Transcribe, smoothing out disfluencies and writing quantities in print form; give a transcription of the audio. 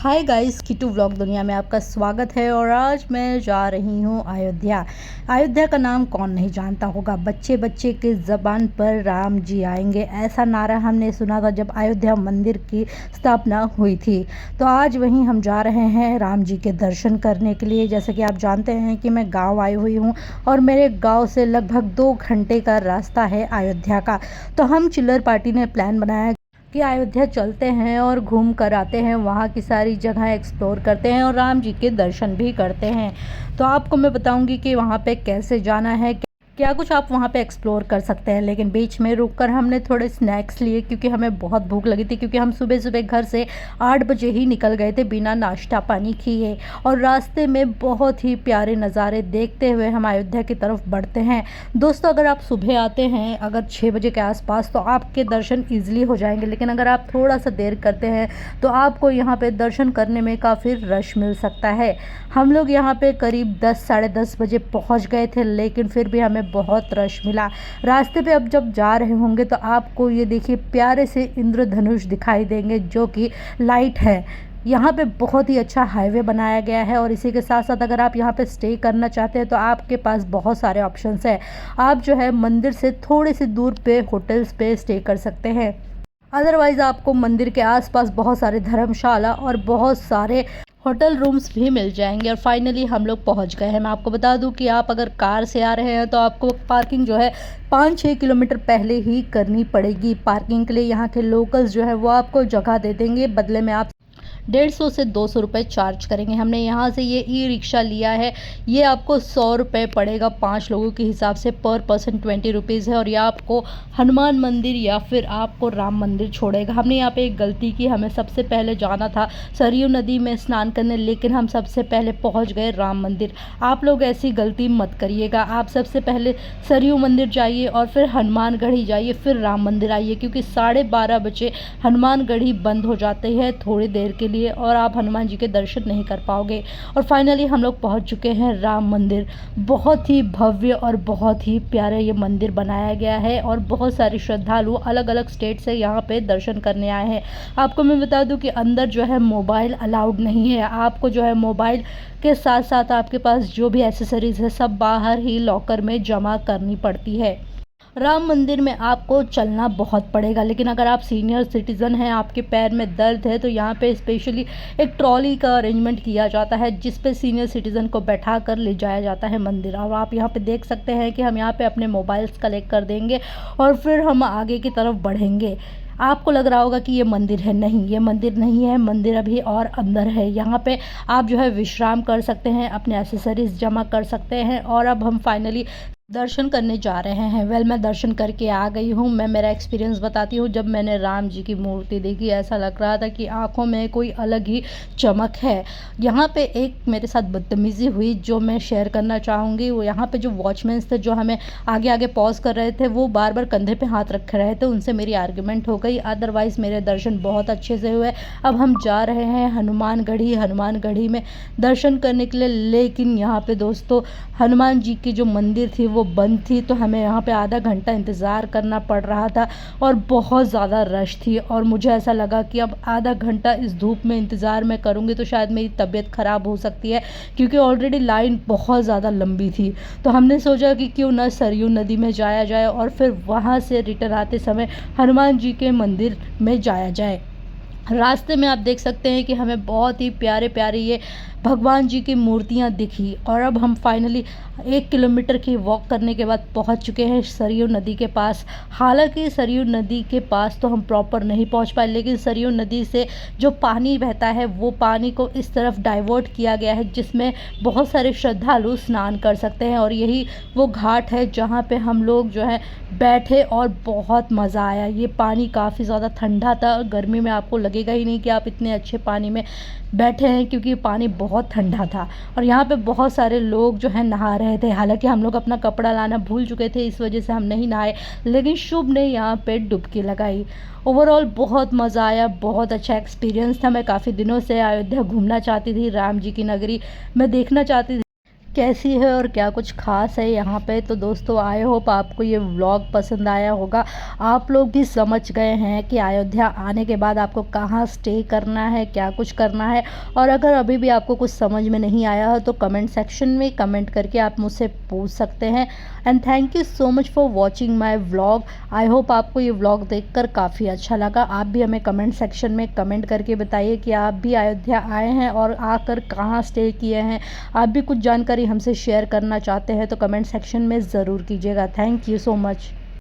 Hi guys, Kitu vlog दुनिया में आपका स्वागत है। और आज मैं जा रही हूँ अयोध्या। अयोध्या का नाम कौन नहीं जानता होगा। बच्चे बच्चे के ज़बान पर राम जी आएंगे, ऐसा नारा हमने सुना था जब अयोध्या मंदिर की स्थापना हुई थी। तो आज वहीं हम जा रहे हैं राम जी के दर्शन करने के लिए। जैसे कि आप जानते हैं कि मैं गाँव आई हुई हूँ और मेरे गाँव से लगभग 2 घंटे का रास्ता है अयोध्या का। तो हम चिल्लर पार्टी ने प्लान बनाया कि अयोध्या चलते हैं और घूम कर आते हैं, वहाँ की सारी जगह एक्सप्लोर करते हैं और राम जी के दर्शन भी करते हैं। तो आपको मैं बताऊंगी कि वहाँ पे कैसे जाना है, क्या कुछ आप वहाँ पे एक्सप्लोर कर सकते हैं। लेकिन बीच में रुककर हमने थोड़े स्नैक्स लिए क्योंकि हमें बहुत भूख लगी थी, क्योंकि हम सुबह सुबह घर से 8 बजे ही निकल गए थे बिना नाश्ता पानी किए। और रास्ते में बहुत ही प्यारे नज़ारे देखते हुए हम अयोध्या की तरफ बढ़ते हैं। दोस्तों, अगर आप सुबह आते हैं अगर 6 बजे के आसपास, तो आपके दर्शन ईजिली हो जाएंगे। लेकिन अगर आप थोड़ा सा देर करते हैं तो आपको यहाँ पे दर्शन करने में काफ़ी रश मिल सकता है। हम लोग यहाँ पे करीब 10 साढ़े 10 बजे पहुँच गए थे, लेकिन फिर भी हमें बहुत रश मिला। रास्ते पे अब जब जा रहे होंगे तो आपको ये देखिए प्यारे से इंद्रधनुष दिखाई देंगे जो कि लाइट है। यहाँ पे बहुत ही अच्छा हाईवे बनाया गया है। और इसी के साथ साथ अगर आप यहाँ पे स्टे करना चाहते हैं तो आपके पास बहुत सारे ऑप्शंस हैं। आप जो है मंदिर से थोड़ी सी दूर पे होटल्स पे स्टे कर सकते हैं। अदरवाइज़ आपको मंदिर के आसपास बहुत सारे धर्मशाला और बहुत सारे होटल रूम्स भी मिल जाएंगे। और फाइनली हम लोग पहुंच गए हैं। मैं आपको बता दूं कि आप अगर कार से आ रहे हैं तो आपको पार्किंग जो है 5-6 किलोमीटर पहले ही करनी पड़ेगी। पार्किंग के लिए यहाँ के लोकल्स जो है वो आपको जगह दे देंगे, बदले में आप 150 से 200 रुपये चार्ज करेंगे। हमने यहाँ से ये ई रिक्शा लिया है, ये आपको 100 रुपये पड़ेगा 5 लोगों के हिसाब से। पर पर्सन 20 रुपीज़ है। और ये आपको हनुमान मंदिर या फिर आपको राम मंदिर छोड़ेगा। हमने यहाँ पे एक गलती की, हमें सबसे पहले जाना था सरयू नदी में स्नान करने, लेकिन हम सबसे पहले पहुँच गए राम मंदिर। आप लोग ऐसी गलती मत करिएगा। आप सबसे पहले सरयू मंदिर जाइए और फिर हनुमानगढ़ी जाइए, फिर राम मंदिर आइए, क्योंकि 12:30 बजे हनुमानगढ़ी बंद हो जाते हैं थोड़ी देर के लिए और आप हनुमान जी के दर्शन नहीं कर पाओगे। और फाइनली हम लोग पहुंच चुके हैं राम मंदिर। बहुत ही भव्य और बहुत ही प्यारा ये मंदिर बनाया गया है और बहुत सारे श्रद्धालु अलग अलग स्टेट से यहाँ पे दर्शन करने आए हैं। आपको मैं बता दूं कि अंदर जो है मोबाइल अलाउड नहीं है। आपको जो है मोबाइल के साथ साथ आपके पास जो भी एसेसरीज है सब बाहर ही लॉकर में जमा करनी पड़ती है। राम मंदिर में आपको चलना बहुत पड़ेगा, लेकिन अगर आप सीनियर सिटीज़न हैं, आपके पैर में दर्द है, तो यहाँ पे स्पेशली एक ट्रॉली का अरेंजमेंट किया जाता है जिस पे सीनियर सिटीज़न को बैठा कर ले जाया जाता है मंदिर। और आप यहाँ पे देख सकते हैं कि हम यहाँ पे अपने मोबाइल्स कलेक्ट कर देंगे और फिर हम आगे की तरफ बढ़ेंगे। आपको लग रहा होगा कि ये मंदिर है, नहीं, ये मंदिर नहीं है। मंदिर अभी और अंदर है। यहाँ पे आप जो है विश्राम कर सकते हैं, अपने एसेसरीज जमा कर सकते हैं। और अब हम फाइनली दर्शन करने जा रहे हैं। मैं दर्शन करके आ गई हूँ। मैं मेरा एक्सपीरियंस बताती हूँ। जब मैंने राम जी की मूर्ति देखी, ऐसा लग रहा था कि आंखों में कोई अलग ही चमक है। यहाँ पे एक मेरे साथ बदतमीज़ी हुई जो मैं शेयर करना चाहूँगी। वो यहाँ पे जो वॉचमैन थे जो हमें आगे आगे पॉज कर रहे थे, वो बार बार कंधे पे हाथ रख रहे थे, उनसे मेरी आर्ग्यूमेंट हो गई। अदरवाइज़ मेरे दर्शन बहुत अच्छे से हुए। अब हम जा रहे हैं हनुमानगढ़ी में दर्शन करने के लिए। लेकिन यहाँ पे दोस्तों हनुमान जी की जो मंदिर थी वो बंद थी, तो हमें यहाँ पे आधा घंटा इंतज़ार करना पड़ रहा था और बहुत ज़्यादा रश थी। और मुझे ऐसा लगा कि अब आधा घंटा इस धूप में इंतज़ार मैं करूँगी तो शायद मेरी तबीयत ख़राब हो सकती है, क्योंकि ऑलरेडी लाइन बहुत ज़्यादा लंबी थी। तो हमने सोचा कि क्यों ना सरयू नदी में जाया जाए और फिर वहाँ से रिटर्न आते समय हनुमान जी के मंदिर में जाया जाए। रास्ते में आप देख सकते हैं कि हमें बहुत ही प्यारे प्यारे ये भगवान जी की मूर्तियाँ दिखी। और अब हम फाइनली 1 किलोमीटर की वॉक करने के बाद पहुंच चुके हैं सरयू नदी के पास। हालांकि सरयू नदी के पास तो हम प्रॉपर नहीं पहुंच पाए, लेकिन सरयू नदी से जो पानी बहता है वो पानी को इस तरफ डाइवर्ट किया गया है जिसमें बहुत सारे श्रद्धालु स्नान कर सकते हैं। और यही वो घाट है जहाँ पे हम लोग जो है बैठे और बहुत मज़ा आया। ये पानी काफ़ी ज़्यादा ठंडा था। गर्मी में आपको लगेगा ही नहीं कि आप इतने अच्छे पानी में बैठे हैं, क्योंकि पानी बहुत ठंडा था। और यहाँ पे बहुत सारे लोग जो है नहा रहे थे। हालांकि हम लोग अपना कपड़ा लाना भूल चुके थे, इस वजह से हम नहीं नहाए, लेकिन शुभ ने यहाँ पे डुबकी लगाई। ओवरऑल बहुत मज़ा आया, बहुत अच्छा एक्सपीरियंस था। मैं काफ़ी दिनों से अयोध्या घूमना चाहती थी, राम जी की नगरी मैं देखना चाहती थी, कैसी है और क्या कुछ ख़ास है यहाँ पे। तो दोस्तों आई होप आपको ये व्लॉग पसंद आया होगा। आप लोग भी समझ गए हैं कि अयोध्या आने के बाद आपको कहाँ स्टे करना है, क्या कुछ करना है। और अगर अभी भी आपको कुछ समझ में नहीं आया है तो कमेंट सेक्शन में कमेंट करके आप मुझसे पूछ सकते हैं। And thank you so much for watching my vlog. I hope आपको ये व्लॉग देखकर काफ़ी अच्छा लगा। आप भी हमें कमेंट सेक्शन में कमेंट करके बताइए कि आप भी अयोध्या आए हैं और आकर कहाँ स्टे किए हैं। आप भी कुछ जानकारी हमसे शेयर करना चाहते हैं तो कमेंट सेक्शन में ज़रूर कीजिएगा। Thank you so much.